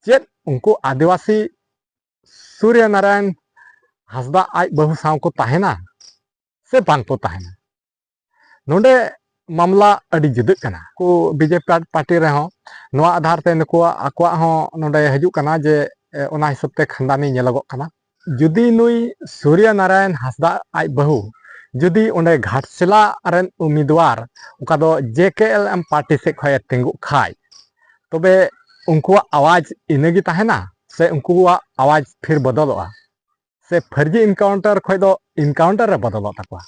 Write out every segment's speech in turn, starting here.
चेत उनको आदिवासी सूर्य नारायण हांसदा आज बहु साव को ताहेना से बांग को ताहेना नोंडे मामला अड़ी जुदा कना को बीजेपी पार्टी रहे नोआ आधार ते नुकुआ आकुआ हो नोंडे हजू कना जे ओना हिसाब ते खानदानी नेलगो कना जुदी नुई सूर्य नारायण हांसदा आज बहु जुदी उन्हें घाटशिला रन उम्मीदवार उका दो JKLM पार्टी से खय तिंगु खाय तबे उनकुआ आवाज इनेगी ताहेना से उनकुआ आवाज फिर बदलोआ से फर्जी इनकाउंटर खय दो इनकाउंटर रे बदलो तकवा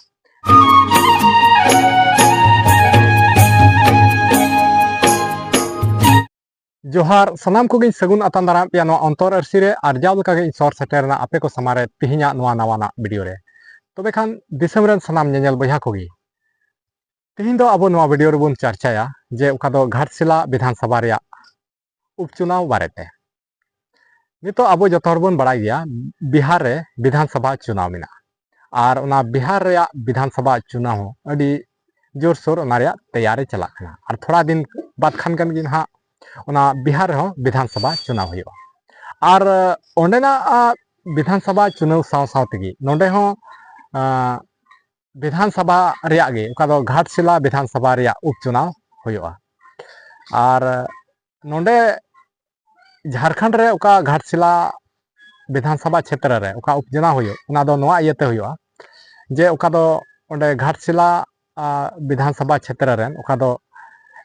जोहार सनाम को सगुन आतान दाराम पे अंतर अरसी रे आरजाव लका सर सेटेरना आपे को समारे तिहिना नवा नवाना वीडियो रे तबे खान दिसम रन सनाम नेल बहा को तिहिन दो अब नवा वीडियो रेबन चर्चाया जे उका दो घाटशिला विधानसभा रे उपचुनाव बारेते नितो अब जो बन बड़ा गया बिहार रे विधानसभा चुनाव में और उना बिहार रे विधानसभा चुनाव अड़ी जोरसोर उना रे तैयारी चला और थोड़ा दिन बाद खान कन गिन हा उना बिहार हो विधानसभा चुनाव हुआ और ओंडेना विधानसभा चुनाव साव साव तेगी नोंडे हो विधानसभा रेया गे उका दो घाटशिला विधानसभा रेया उपचुनाव हुआ और नोंडे झारखंड रे उका घाटशिला विधानसभा क्षेत्र रे उका उपचुनाव हुआ उना दो नोआ इयते हुआ जे उका दो ओंडे घाटशिला विधानसभा क्षेत्र रे उका दो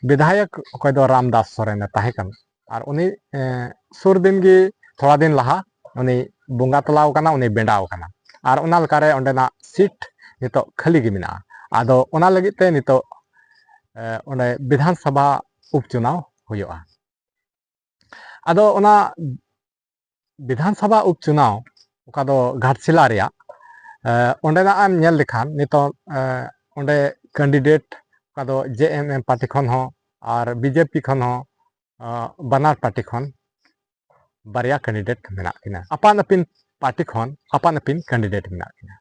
विधायक अकय दो रामदास सोरेन ताहेकन और उनी सुर दिन गी थोड़ा दिन लहा उनी बोंगा तलाव कना उनी बेंडाव कना और उना लकारे ओंडेना सीट नितो खाली गी मिना आदो उना लगित ते नितो ओंडे विधानसभा उपचुनाव हुआ आदो उना विधानसभा उपचुनाव उका दो घाटशिला रेया ओंडेना आम नेल लेखान नितो ओंडे कैंडिडेट उका दो JMM पार्टी खन हो और BJP खन हो बनार पार्टी खन बारिया कैंडिडेट मेना किना अपान अपिन पार्टी खन अपान अपिन कैंडिडेट मेना किना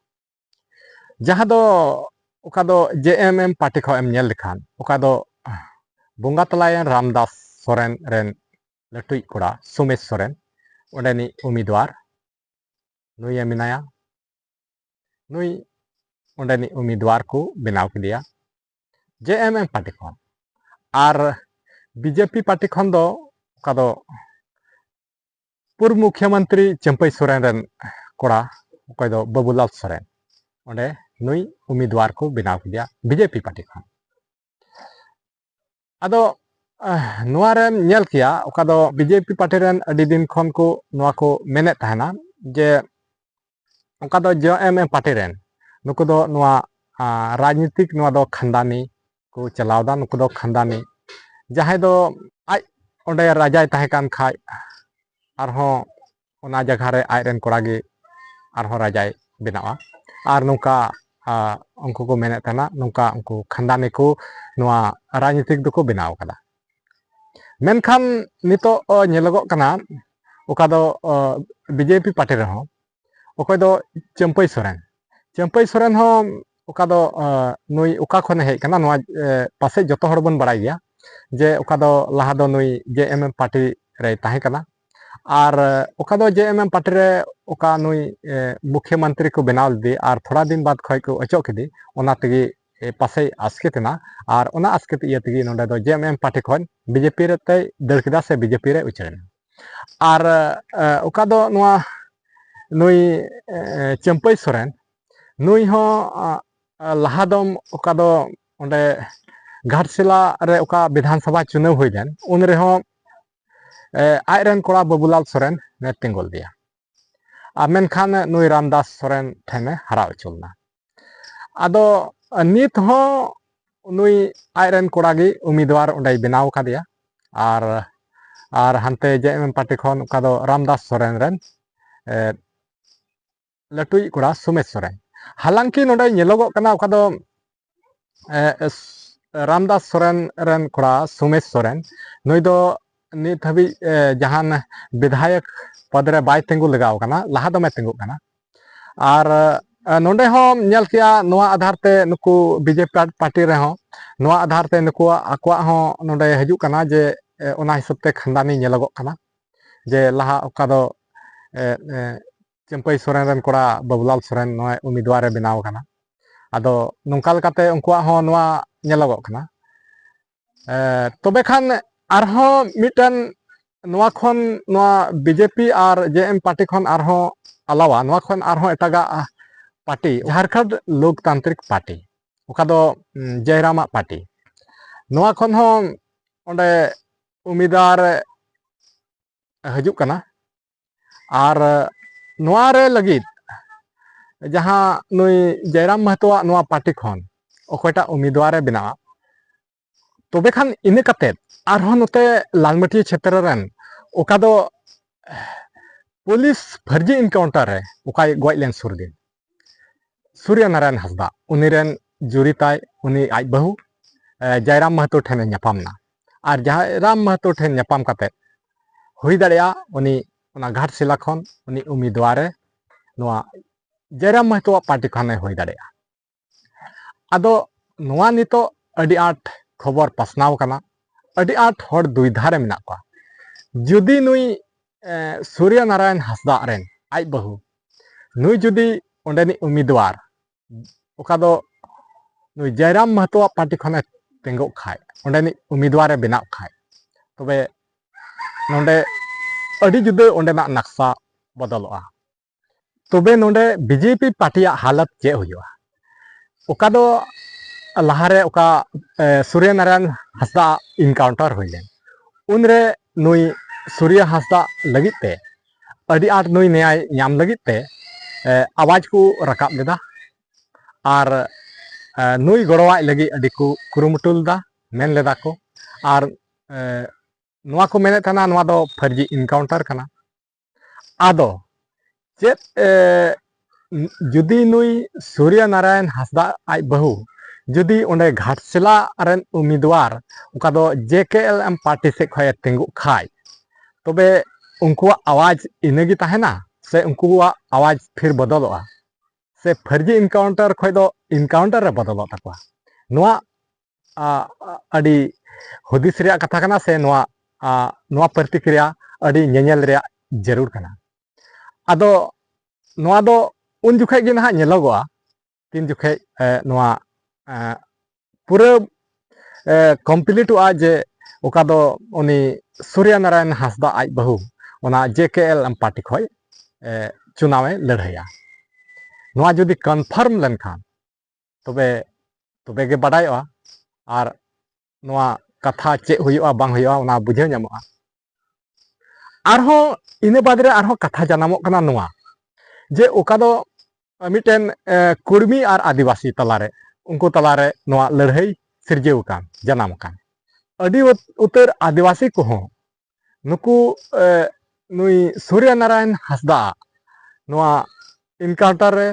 जहां दो उका दो JMM पार्टी खो एम नेल लेखान उका दो बोंगा तलायन रामदास सोरेन रेन लटुई कोड़ा सुमेश सोरेन ओंडेनी उम्मीदवार नुई मिनाया नुई ओंडेनी उम्मीदवार को बनाव किदिया JMM पार्टी खन और BJP पार्टी खन दो उका दो पूर्व मुख्यमंत्री चंपई सोरेन रेन कोड़ा उका दो बाबूलाल सोरेन ओंडे नुई उम्मीदवार को बनाव किदिया BJP पार्टी खन आदो नोआ रेन नेल किया उका दो BJP पार्टी रेन अडी दिन खन को नोआ को मेने ताहेना जे उका दो JMM पार्टी रेन नुको दो नोआ राजनीतिक नोआ दो खानदानी को चलावदा नुको दो खानदानी जहां दो आज ओंडे राजाय ताहे कान खाय आरहों ओना जगह रे आज रेन कोड़ा गे आरहों राजाय बनावा और नुका उनको को मेने ताना नुका उनको खानदानी को नोआ राजनीतिक दो को बनाव कदा मेनखान नितो नेलगो कना उका दो BJP पार्टी रे हो उका दो चंपई सोरेन हो उका दो नुई उका खने हेज कना नोआ पासे जतो हर बन बड़ाय गया जे उका दो लहा दो नुई JMM पार्टी रे ताहे कना और उका दो JMM पार्टी रे उका नुई मुख्यमंत्री को बनाव दी और थोड़ा दिन बाद खय को अचो किदी ओना तेगी पासे आस्केतना और ओना आस्केत इया तेगी नोंडे दो JMM पार्टी खन BJP रे ते दर किदा से BJP रे उचरेना और उका दो नोआ नुई चंपई सोरेन नुई हो लहादम उका दो ओंडे घाटशिला रे उका विधानसभा चुनाव हुई लेन उन रे हो आज रेन कोड़ा बाबूलाल सोरेन ने तिंगल दिया और मेनखान नुई रामदास सोरेन ठेने हरा उचुलना आदो नित हो नुई आज रेन कोड़ा गी उम्मीदवार ओंडे बनाव कादिया और हानते JMM पार्टी खन उका दो रामदास सोरेन रेन लटुई कोड़ा सुमेश सोरेन हालांकि नोडे नेलोगो कना उका दो रामदास सोरेन रेन कोड़ा सुमेश सोरेन नुई दो नित हबी जहान विधायक पद रे बाय तिंगु लगाव कना लहा दो में तिंगु कना और नोंडे हो नेल किया नोआ आधार ते नुकु BJP पार्टी रे हो नोआ आधार ते नुकु आकुआ हो नोंडे हजू कना जे ओना हिसाब ते खानदानी नेलगो कना जे लाहा ओका दो चंपई सोरेन रन कोड़ा बाबूलाल सोरेन नोय उम्मीदवार बनाव कना आदो नोंका लेकाते उनकुआ हो नोआ नेलोगो कना तबे खान आरहो मिटन नोआ खन नोआ बीजेपी और जेएम पार्टी खन आरहो अलावा नोआ खन आरहो एटागा पार्टी झारखंड लोकतांत्रिक पार्टी ओका दो जयरामा पार्टी नोआ खन हो ओंडे उम्मीदवार हजुक कना और नोआ रे लगित जहाँ नुई जयराम महतोआ नोआ पार्टी खन ओकटा उम्मीदवार बनावा तबे खान इने कतेत आरहो नोते लालमटिया क्षेत्र रेन ओका दो पुलिस फर्जी इनकाउंटर रे ओकाय गoj लेन सुरदिन सूर्य नारायण हंसदा उनीरेन जुरीताय उनी आज बहु जयराम महतो ठेने ᱧᱟᱯᱟᱢना और जयराम महतो ठेन ᱧᱟᱯᱟᱢ कते हुई दाड़िया उनी ओना घाटशिला खन उनी उम्मीदवार नोआ जयराम महतो पार्टी खाने हुई दाड़िया आदो नोआ नितो अडी आठ खबर पासनाव कना अडी आठ हर दुविधा रे मेना को जुदी नुई सूर्य नारायण हंसदा रेन आज बहु नुई जुदी ओंडेनी उम्मीदवार ओका दो नुई जयराम महतो पार्टी खने तेंगो खाय ओंडेनी उम्मीदवार बनाव खाय तबे नोंडे अडी जुदा ओंडेना नक्शा बदलोआ तबे नोंडे बीजेपी पार्टी हालत चे हुआ ओका दो लाहारे ओका सूर्य नारायण हंसदा इनकाउंटर हुईले उनरे नुई सूर्य हंसदा लगिते अडी आठ नुई न्याय नाम लगिते आवाज को रकाब लेदा और नुई गड़वा लगी अडी को कुरुमुटुलदा मेन लेदा को और नोआ को मेने थाना नोआ दो फर्जी इनकाउंटर कना आदो चेत जुदी नुई सूर्य नारायण हंसदा आज बहु जुदी ओंडे घाटशिला रेन उम्मीदवार ओका दो JKLM पार्टी से खय तेंगु खाय तबे उनकुआ आवाज इनेगी ताहेना से उनकुआ आवाज फिर बदलोआ से फर्जी इनकाउंटर खय दो इनकाउंटर रे बदलो तकवा नोआ अडी हुदिस रिया कथा कना से नोआ प्रतिक्रिया अडी नेनेल रिया जरूर कना आदो नोआ दो उन जुखे गे ना नेलोगोआ तीन जुखे नोआ पूरा कम्प्लीट हुआ जे ओका दो उनी सूर्य नारायण हंसदा आज बहु ओना JKLM पार्टी खय चुनावे लड़ाया नोआ जुदी कन्फर्म लेनखान तबे तबे गे बाडायोआ और नोआ कथा चे हुआ बांग हुआ ओना बुझे ᱧᱟᱢᱚᱜᱼᱟ आरहो इने बादरे आरहो कथा जानामो कना नोआ जे ओका दो मिटेन कुर्मी और आदिवासी तलारे उनको तलारे नोआ लड़ाई सिरजेव कान जनाम कान अडी उतर आदिवासी को हो नुकु नुई सूर्य नारायण हंसदा नोआ इनकाउंटर रे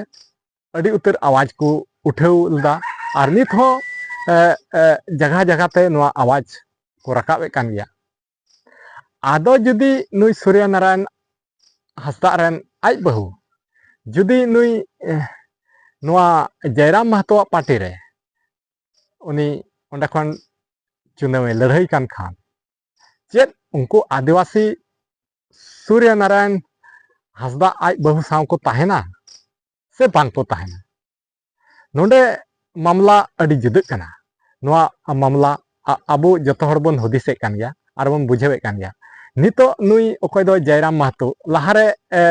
अडी उतर आवाज को उठाव लदा और नित हो जगह जगह ते नोआ आवाज को रकाबे कान गया आदो जुदी नुई सूर्य नारायण हंसदा रेन आज बहु जुदी नुई नोआ जयराम महतो पार्टी रे उनी ओंडे खन चुनावे लड़ाई कान खान चेत उनको आदिवासी सूर्य नारायण हंसदा आज बहु साव को ताहेना से बांग को ताहेना नोंडे मामला अडी जुदक कना नोआ मामला आबो जतो हर बन हुदिसे कान गया और बन बुझेवे कान गया नितो नुई ओकय दो जयराम महतो लाहारे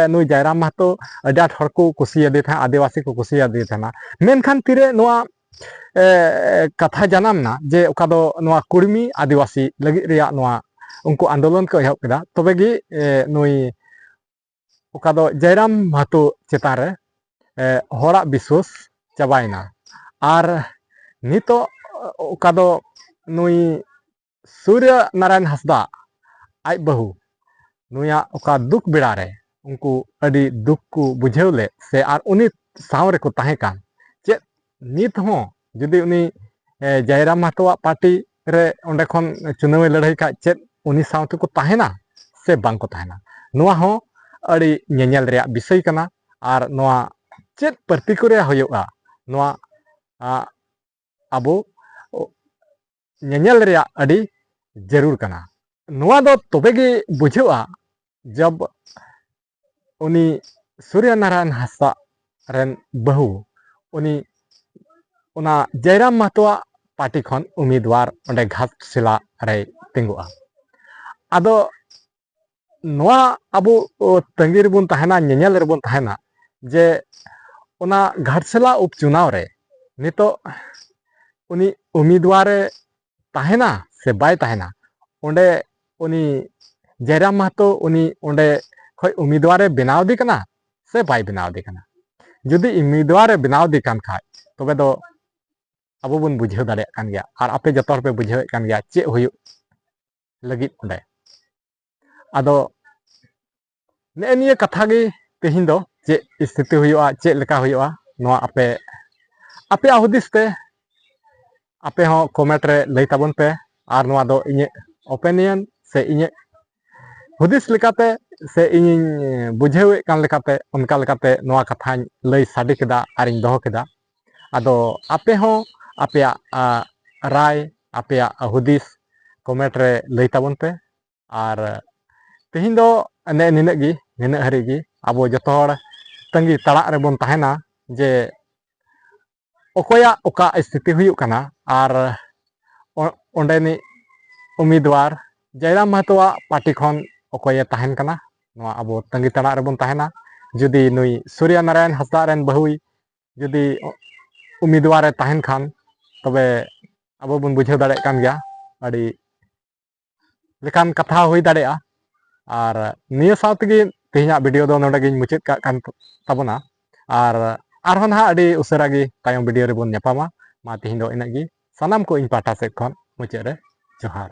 नुई जयराम महतो अडी आठ हर को कुसियादे था आदिवासी को कुसियादे था मेनखान तिरे नोआ कथा जानामना जे ओका दो नोआ कुर्मी आदिवासी लगी रिया नोआ उनको आंदोलन को एहब केदा तबे गी नुई ओका दो जयराम महतो चेतान रे हरा विश्वास चाबायना और नितो ओका दो नुई सूर्य नारायण हंसदा आज बहु नुया ओका दुख बेड़ा रे उनको अडी दुख को बुझेवले से और उनी साव रे को ताहे कान चे नित हो जुदी उनी जयराम महतो पार्टी रे ओंडे खन चुनाव लड़ाई का चे उनी सावते को ताहेना से बांग को ताहेना नोआ हो अडी नेनेल रिया विषय कना और नोआ चे प्रतिक्रिया होयोगा नोआ आबो नेनेल रिया अडी जरूर कना नोआ दो तबे गे बुझेवा जब उनी सूर्य नारायण हांसदा रेन बहु उनी उना जयराम महतो पार्टी खन उम्मीदवार ओंडे घाटशिला रे तिंगुआ आदो नोआ अबो तंगी रेबोन तहना नेनेल रेबोन तहना जे उना घाटशिला उपचुनाव रे नितो उनी उम्मीदवार तहना से बाय तहना ओंडे उनी जयराम महतो उनी ओंडे खय उम्मीदवार बनाव दी कना से बाय बनाव दी कना जुदी उम्मीदवार बनाव दी कान खाय तबे दो अब बन बुझाव दाड़े कान गया और आपे जतो हर पे बुझाव कान गया चे हुयु लगित ओंडे आदो ने निये कथा गे तेहिं दो चे स्थिति हुयुआ चे लेका हुयुआ नोआ आपे आपे हुदिस ते आपे हो कमेंट रे लई ताबन पे और नोआ दो इnye ओपिनियन से इnye हुदिस लेकाते से इᱧ बुझावे कान लेकाते उनका लेकाते नोआ कथा लई साडी केदा और इन दोहो केदा आदो आपे हो आपे राय आपे हुदिस कमेंट रे लई ताबन पे और तेहिं दो ने निनगी निन हरिगी अब जतो हर तंगी तड़ा रे बोन तहना जे ओकोया ओका स्थिति हुयुक कना और ओंडेनी उम्मीदवार जयराम महतोआ पार्टी खन ओकोये तहन कना नोआ अब तंगी तड़ा रे बोन तहना जुदी नुई सूर्य नारायण हांसदा रेन बहुई जुदी उम्मीदवार तहन खान तबे अब बन बुझाव दाड़े कान गया अड़ी लेकान कथा हुई दाड़ेआ और निया साथगे तेहिया वीडियो दो नोडे गिन मुचाद का कान ताबोना और आरहो ना अड़ी उसरा गे तायम वीडियो रे बोन नेपामा मा तेहिं दो इनागी सनाम को इन पाटा से खन मुचाद रे जोहार।